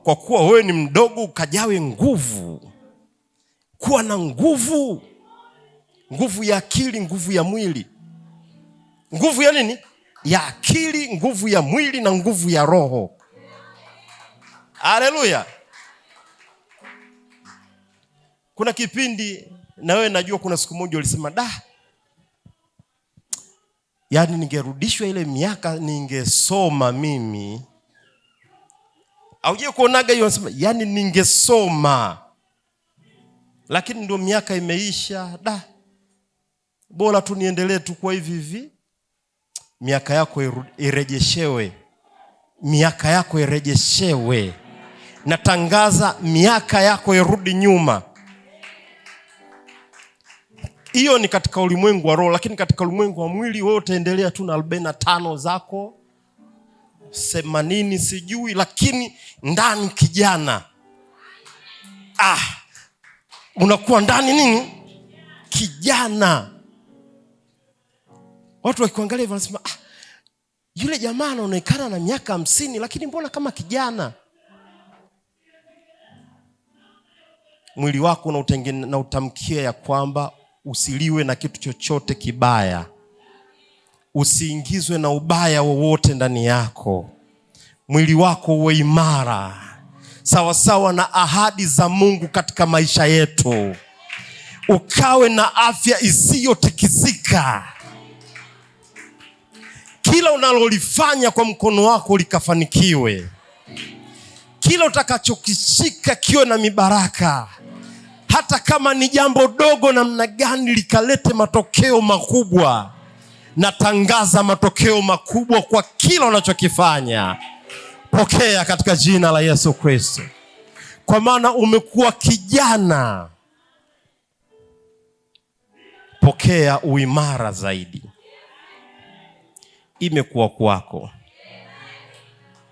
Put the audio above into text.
kwa kuwa wewe ni mdogo ukajawe nguvu. Kuwa na nguvu. Nguvu ya akili, nguvu ya mwili. Nguvu ya nini? Ya akili, nguvu ya mwili na nguvu ya roho. Haleluya. Kuna kipindi na wewe najua kuna siku moja ulisema yaani ningerudishwa ile miaka ningesoma mimi. Auje kuonaga hiyo unasema yaani ningesoma. Lakini ndio miaka imeisha. Bora tu niendelee tu kwa hivi. Miaka yako irejeshewe. Miaka yako irejeshewe. Natangaza miaka yako irudi nyuma. Hiyo ni katika ulimwengu wa roho, lakini katika ulimwengu wa mwili wewe utaendelea tu na 45 zako, 80 sijui, lakini ndani kijana. Unakuwa ndani nini? Kijana. Watu wakiangalia hivyo wanasema yule jamaa anaonekana na miaka 50 lakini mbona kama kijana? Mwili wako na utamkia ya kwamba usiliwe na kitu chochote kibaya. Usiingizwe na ubaya wowote ndani yako. Mwili wako uwe imara sawa sawa na ahadi za Mungu katika maisha yetu. Ukawe na afya isiyotikisika. Kila unalolifanya kwa mkono wako likafanikiwe. Kila utakachokishika kiwe na mibaraka. Hata kama ni jambo dogo namna gani likalete matokeo makubwa. Natangaza matokeo makubwa kwa kila unachokifanya. Pokea katika jina la Yesu Kristo. Kwa maana umekuwa kijana. Pokea uimara zaidi. Imekuwa kwako.